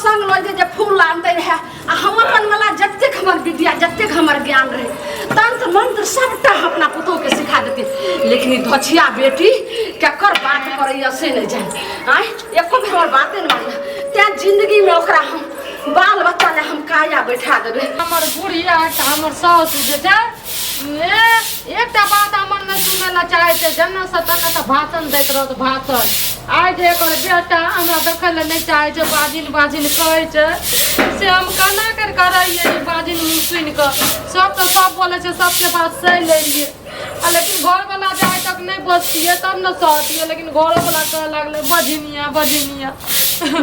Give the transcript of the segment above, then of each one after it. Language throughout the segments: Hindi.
संग लगे जे फूल आनते रहे आ हम अपन वाला जत्ते हमर विद्या जत्ते हमर ज्ञान रहे तंत्र मंत्र सबटा अपना पुतोह के सिखा देते लेकिन ई धछिया बेटी केकर बात करैया से नहीं जाने आय एको बेर हमर बाते न मानिया ते जिंदगी में ओकरा हम बाल बच्चा ले हम काया बैठा देबे हमर बुढ़िया हमर साउस जे छै एकटा बात हमर न सुनै ला चाहे छै जन्ना सतना त भाषण दैत रहत भाषण आइ जे एकर बेटा हमरा देखै ला नहीं चाहे छै बाजिन बाजिन कहै छै से हम केना कर करैये बाजिन मुंह सुनि क सब तो सब बोले छै सबके बात सही ले लिए लेकिन घर वाला जाए तक नहीं बचतिए तब न सहतिए लेकिन घर वाला कह लगले बजिनिया बजिनिया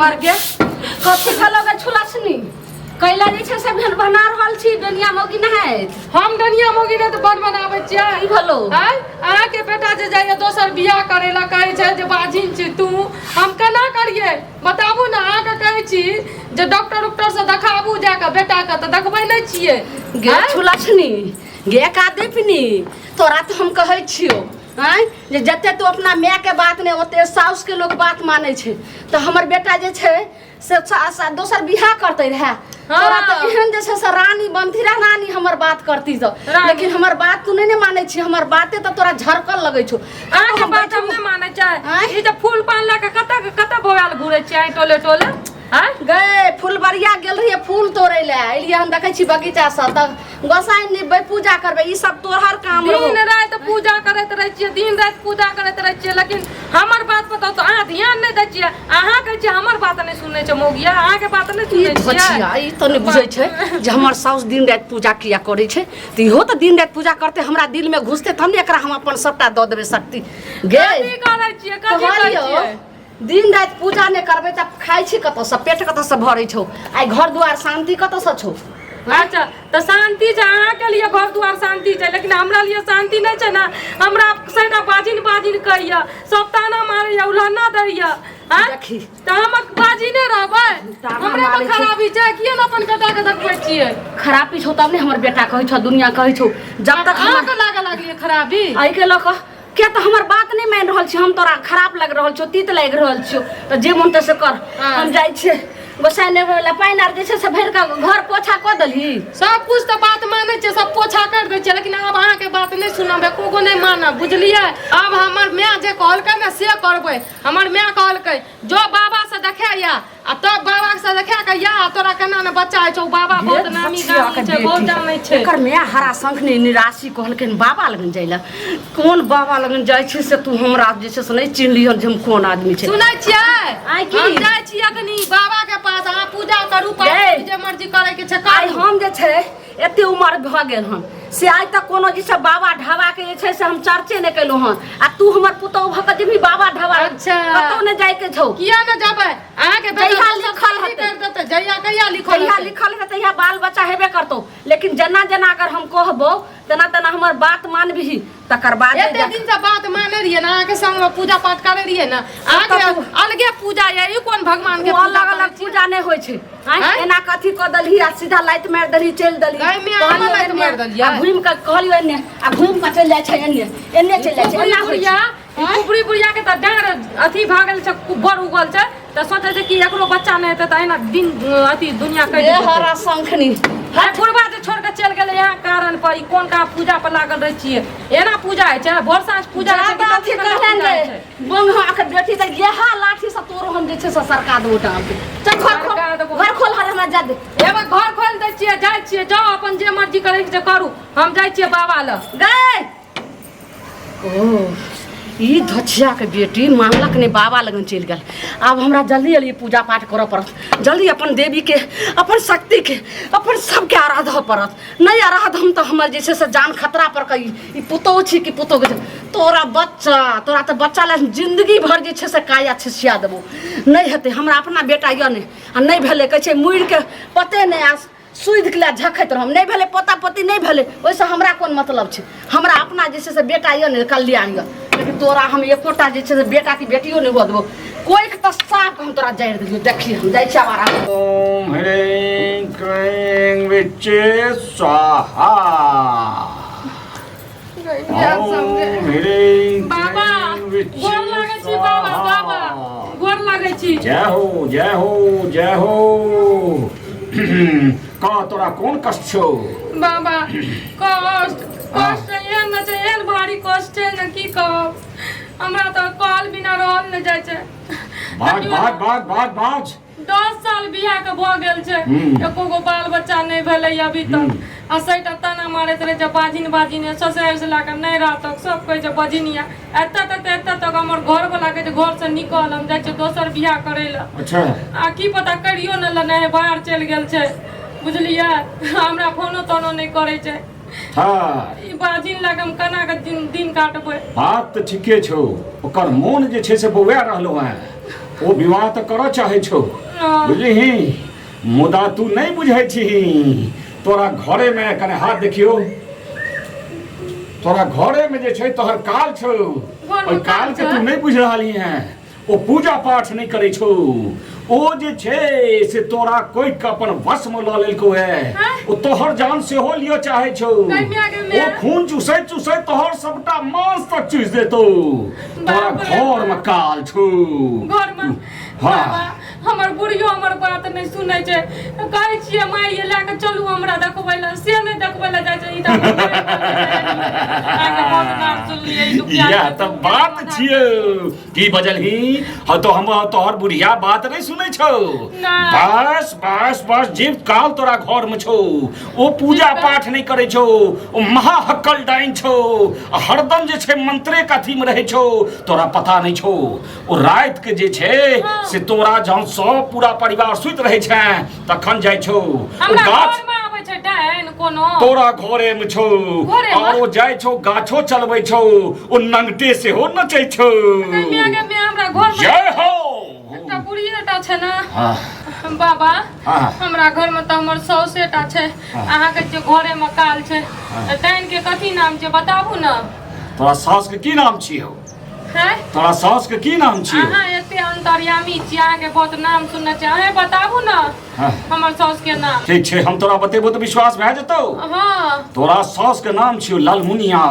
मर गे कथि खलोगे छुलासनी कैला जे छै सब हम बना रहल छी दुनिया मोगी नहाय हम दुनिया मोगी ने तो बड़ बनाबै छियै ई भलो आय अहाँ के बेटा जे जाइए दोसर बियाह करे ला कहै छै जे बाजिन छी तू हम केना करिए बताबू ना अहाँ के कहै छी जे डॉक्टर से देखाबू जाके बेटा के त देखबै नै छियै गे छुलासनी गे का देपनी तोरा तो हम कहै छियो आय जे जते तू अपना माय के बात ने ओते साउस के लोग बात माने छै तो हमर बेटा जे छै से दोसर बियाह करते रहे तोरा तो एहन जे छै से रानी बनती रह रानी हमर बात करती तो लेकिन हमर बात तू नहीं माने छी हमर बाते तो तोरा झरकल लगै छौ अहाँ के बात हम नहीं माने छै ई जे फूल पान ला के कत बोआल घुरे छै टोले टोले गए फुलबरिया गेल रहिए फूल तोड़े ले एलिए हम देखै छी बगीचा से त गोसाई ने पूजा करबे ई सब तोहर काम रहो दिन रात पूजा करैत रह छियै दिन रात पूजा करैत रह छियै लेकिन हमर बात पर तो अहाँ ध्यान नहीं दै छियै अहाँ कहै छियै हमर बात नहीं सुनै छै मोगिया अहाँ के बात नहीं सुनै छियै ई त नहीं बुझै छै जे हमर साउस दिन रात पूजा किया करै छै त इहो त दिन रात पूजा करते हमरा दिल में घुसते त हम एकरा हम अपन सबटा द देबे शक्ति गे की करै छियै कथि करै छियै दिन रात पूजा नहीं करबे त खाइ छी कत से पेट कत से भरै छौ आई घर दुआर शांति कत से छौ अच्छा तो शांति छै अहाँ के लिए घर दुआर शांति छै लेकिन हमरा लिए शांति नहीं छै ना हमरा सैना बाजिन बाजिन कहैया सब ताना मारैया उलाना दैया देखी त हम बाजिने रहबै हमरे में खराबी छै किए न अपन बेटा के देखबै छियै खराबी छौ तब ने हमर बेटा कहै छौ दुनिया कहै छौ जब तक अहाँ के लागे लागलिए खराबी आई के लक क्या तो हमर बात नहीं मान रहल छी हम तोरा खराब लग रहल छौ तीत लग रहल छौ त जे मन त से कर हम जाय छी गोसाई ने वाला पाइन आर जे छै से भर के घर पोछा क दलही सब कुछ तो बात माने छै सब पोछा कर दे छै लेकिन अब अहाँ के बात नहीं सुनबे कोगो नहीं मानब बुझलिए अब हमर माय जे कहलकै ना से करबै हमर माय कहलकै जो बाबा से देखाया आ तब बाबा से देखा के या तोरा केना ने बच्चा छौ बाबा बहुत नामी गामी छै बहुत जानै छै एकर माय हरा संख ने निराशि कहलकन बाबा लगन जाइला कोन बाबा लगन जाय छी से तू हमरा जे छै से नहीं चिन्हलियन जे हम कोन आदमी छै सुनै छियै आइ की हम जाय छी अखनी बाबा के पास अहाँ पूजा करू पाठ जे मर्जी करे के छै आइ हम जे छै एते उम्र भ गेल हन से आज तक कोनो जे छै बाबा ढाबा के जे छै से हम चर्चे नहीं कैलु हन आ तू हमर पुतौ भ के जेबी बाबा ढाबा अच्छा कतौ ने जाय के छौ किया न जाबै अहाँ के जहिया लिखल हेतै त जहिया कहिया लिखल हेतै तहिया बाल बच्चा हेबे करतौ लेकिन जना जना अगर हम कहबो तना तना हमर बात मानबही तकर बाद एते दिन से बात माने रहिए ना अहाँ के संग में पूजा पाठ करे रहिए ना अहाँ के अलगे पूजा ये ई कोन भगवान के अलग अलग पूजा नहीं होय छै एना कथि क दलही आ सीधा लाइट मार दलही चल दलही गाय में आना लाइट मार दलिया घूम के कहलियो एने आ घूम के चल जाय छै एने चल जाय छै एना बुढ़िया बुढ़ी बुढ़िया के त डांग अथी भागल छै बड़ उगल छै त सोचे छै कि एकरो बच्चा नहीं हेतै त एना दिन अथी दुनिया कहि दे हरा संखनी हर बुढ़वा जे छोड़ के चल गेले यहाँ कारण पर ई कोन का पूजा पर लागल रह छिए एना पूजा है छै भोर साँझ पूजा है कि अथी कहलन रे बंगा के बेटी त येहा लाठी से तोरो हम जे छै से सरकार दो उठा चल घर खोल हर हमरा जा दे एबे घर खोल दै छिए जाय छिए जाओ अपन जे मर्जी करे के करू हम जाय छिए बाबा ल गए ओ ई धछिया के बेटी मांगलक ने बाबा लगन चल गेल अब हमरा जल्दी जल्दी पूजा पाठ करऽ पड़त जल्दी अपन देवी के अपन शक्ति के अपन सबके आराधऽ पड़त नहीं आराध हम तो हमर जैसे से जान खतरा पर कई ई पुतौ छी कि पुतौ के तोरा तो बच्चा ला जिंदगी भर जे छै से काया छिसिया देबो नहीं हेतै हमरा अपना बेटा य ने आ नहीं भेले कहै छै मुड़ के पते नहीं आस सुध के झखैत रहम नहीं भेले पोता पोती नहीं भेले ओइसे हमरा कोन मतलब छै हमरा अपना जे छै से बेटा य ने कल्याण य लेकिन तोरा हम एकोटा जे छै से बेटा की बेटियो नहीं हुआ देबो कोई के त साफ हम तोरा जाय दियो देखी हम जाय छी आवारा ओम ह्रीं क्लीं विच्चे स्वाहा बाबा गोर लागै छी बाबा गोर लागै छी। जय हो जय हो जय हो। का तोरा कोन कष्ट छौ? बाबा कष्ट एहन न छै, एहन भारी कष्ट छै न की कहब। हमरा तो काल बिना रहल न जाइ छै। बाज बाज बाज बाज बाज। 10 साल बियाह के भ गेल छै, एको गो बाल बच्चा नहीं भेलै अभी तक। आ सैटा ताना मारैत रहे जे बाजिन ससुर से लाके नहीं रहतक, सब कहै छै बजिनिया। एते तक हमर घर वाला के घर से निकल, हम जाइ छै दोसर बियाह करे ला। अच्छा आ की पता करियो न लने बाहर चल गेल छै, बुझलियै। हमरा फोनो तोनो नहीं करे छै। हाँ ई बाजिन लागे हम केना के दिन काटबै। बात तऽ ठीके छौ, ओकर मोन जे छै से बौआ रहलो है, ओ विवाह तऽ करऽ चाहे छौ, बुझलिही। मुदा तू नहीं बुझै छी। तोरा घरे में कने हाथ देखियो, तोरा घरे में जे छै तोहर काल छौ, ओइ काल के तू नहीं बुझ रहली है। ओ पूजा पाठ नहीं करे छौ, ओ जे छै से तोरा कोई के अपन वश में ल लेलको है। ओ तोहर जान सेहो लियो चाहे छौ। ओ खून चूसै चूसै तोहर सबटा मांस तक चूस देतो। तोरा घर में काल छौ, घर में। हाँ हमर बुढ़ियो हमर बात नहीं सुनै छै। कहै छियै माय ये लेके चलू हमरा देखबै ला, से नहीं देखबै ला जाइ छै। ई त आके बहुत बात सुन लियै। ई दुखिया या त बात छियो की बजलही। ह तो हम तोहर बुढ़िया बात नहीं सुनै छौ। बस बस बस जीव काल तोरा घर में छौ, ओ पूजा पाठ नहीं करे छौ, ओ महाहक्कल डाइन छौ, हरदम जे छै मंत्रे काथी में रहे छौ, तोरा पता नहीं छौ। ओ रात के जे छै से तोरा जहाँ सब पूरा परिवार सुत रहे छै तखन जाय छौ। हमरा घर में आबै छै डाइन कोनो, तोरा घरे में छौ। और ओ जाय छौ गाछो चलबै छौ, ओ नंगटे से हो नचै छौ। हमरा घर में जय हो। एकटा बुढ़ियाटा छै ना बाबा, हमरा घर में तो हमर सौसेटा छै। अहाँ के जे घरे में काल छै, डाइन के कथी नाम छै बताबू ना। तोरा सास के की नाम छियो? तोरा सास के की नाम छियो? अहाँ एते अंतर्यामी छी, अहाँ के बहुत नाम सुनने छै। अहाँ बताबू ना हमर सास के नाम। ठीक छै, हम तोरा बतेबो तो विश्वास भए जेतौ। हाँ तोरा सास के नाम छियो लालमुनिया।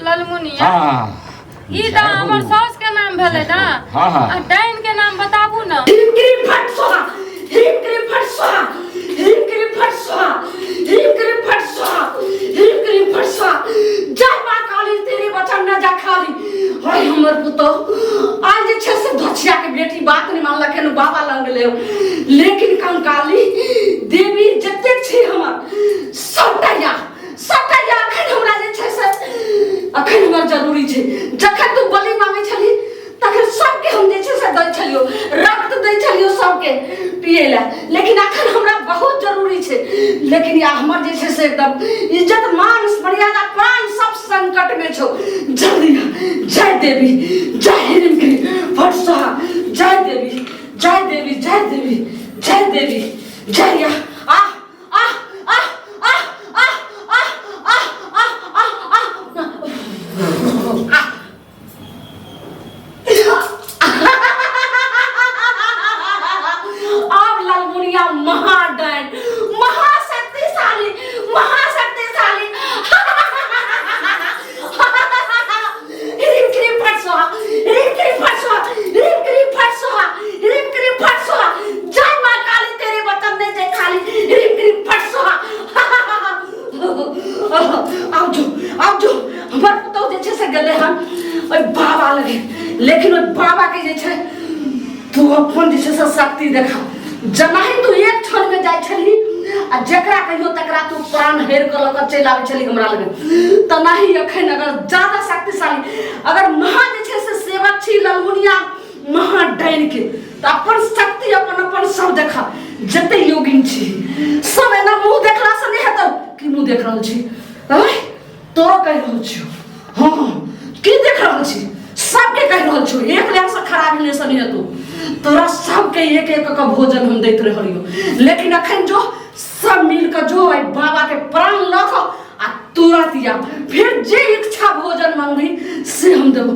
लालमुनिया? हाँ ई त हमर सास के नाम भेलै ना। हाँ हाँ। आ डाइन के नाम बताबू ना। हिम क्रीम फट स्वाहा, हिम क्रीम फट स्वाहा, हिम क्रीम फट स्वाहा, हिम क्रीम फट स्वाहा, हिम क्रीम फट स्वाहा। जय मां काली तेरे वचन न जा खाली। हाय हमर पुतो आज जे छै से धछिया के बेटी बात नहीं मानलक है, बाबा लंग ले। लेकिन कंकाली देवी जतेक छी हमर सबटा अखन हमरा जे छै से अखन हमर जरूरी छै। जखन तू बलि मांगे छली तखन सबके हम जे छै से दै छलियो, रक्त दै छलियो सबके पिए ला। लेकिन अखन हमरा बहुत जरूरी छै। लेकिन या हमर जे छै से एकदम इज्जत मान मर्यादा प्राण सब संकट में छौ। जल्दी जय देवी, जय हिम क्रीम फट स्वाहा, जय देवी, जय देवी, जय देवी, जय देवी, जय या आ आ आ आ आ आ आ आ आ अब लालमुनिया महाडाइन, महाशक्तिशाली, महाशक्तिशाली। हिम क्रीम फट स्वाहा, हिम क्रीम फट स्वाहा, हिम क्रीम फट स्वाहा, हिम क्रीम फट स्वाहा। जय मां काली तेरे वतन ने जय खाली, हिम क्रीम फट स्वाहा। अब जो हमर पुतौ जे छै से गेले हम ओइ बाबा लगे। लेकिन ओइ बाबा के जे छै तू अपन जे छै से शक्ति देखा। जनाही तू एक क्षण में जाय छली आ जेकरा कहियो तकरा तू प्राण हेर के लक चलि आबै छली हमरा लगे। तनाही अखन अगर ज्यादा शक्तिशाली, अगर महा जे छै से सेवक छी लालमुनिया महा डाइन के, त अपन शक्ति अपन सब देखा। जते योगिन छी सब एना मुंह देखला से नहीं हेतौ कि मुंह देख रहल छी। तोरो कह रहल छियो, हाँ की देख रहल छी, सबके कह रहल छियो। एक लाख से खराब नहीं से नहीं हेतौ। तोरा सबके एक एक का भोजन हम दैत रहियो। लेकिन अखन जो सब मिल के जो आई बाबा के प्राण लख आ तुरंत या फिर जे इच्छा भोजन मांगबी से हम देबो।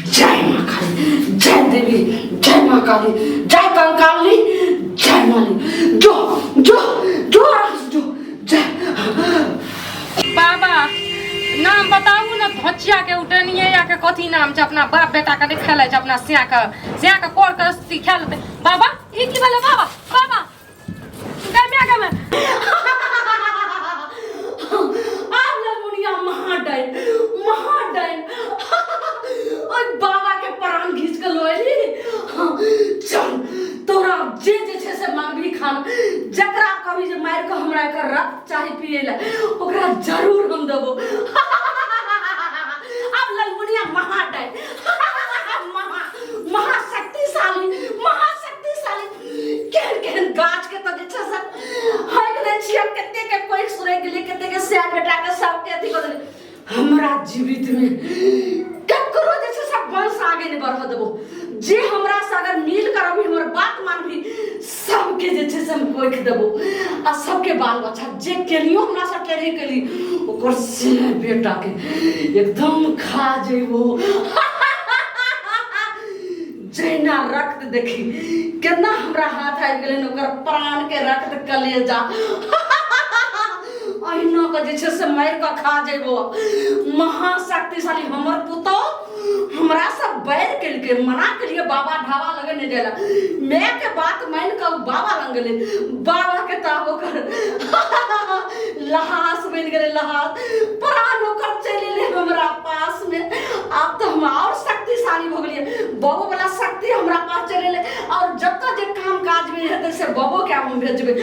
जय मां काली, जय देवी, जय मां काली, जय कंकाली, जय माली। जो जो जो जो जय बाबा नाम बताऊ ना भचिया के उठनिए या के कथी नाम छै अपना बाप बेटा के नहीं खेले छै अपना सिया के कोर के रस्ती खेल दे बाबा ई की भेले बाबा बाबा गमे गमे आब ललमुनिया महाडाइन ओए बाबा के प्राण घींच के लोली चल तोरा जे छै से मांगबी खान जकरा कभी जे मार के हमरा एकर रक्त चाही पिए ला ओकरा जरूर हम देबो अब ललमुनिया महाडाइन महाशक्तिशाली केहन गाछ के तो जे छै से हाइ के छिया कते के कोई सुरे गेली कते के से बेटा के सब के अथी कर देली हमरा जीवित में ककरो जे छै सब वंश आगे नहीं बढ़ देबो जे हमरा से अगर मिल कर अभी हमर बात मानबी सबके जे छै से हम कोइख देबो आ सबके बाल बच्चा जे केलियो हमरा से केली ओकर से बेटा के एकदम खा जेबो जैना रक्त देखी केना हमरा हाथ आबि गेलै ओकर प्राण के रक्त कलेजा अहिना के जे छै से मार के खा जेबो महाशक्तिशाली हमर पुतो हमरा सब बैर केलके मना केलिए बाबा ढाबा लगे नहीं जाला मैं के बात मान के बाबा लंग गेले बाबा के ताब ओकर लहास बन गेले लहास प्राण ओकर चले ले हमरा पास में अब तो हम और शक्तिशाली हो गेलिए बाबू वाला शक्ति हमरा पास चले ले और जब तक जे काम काज में हेतै से बाबू के हम भेजबे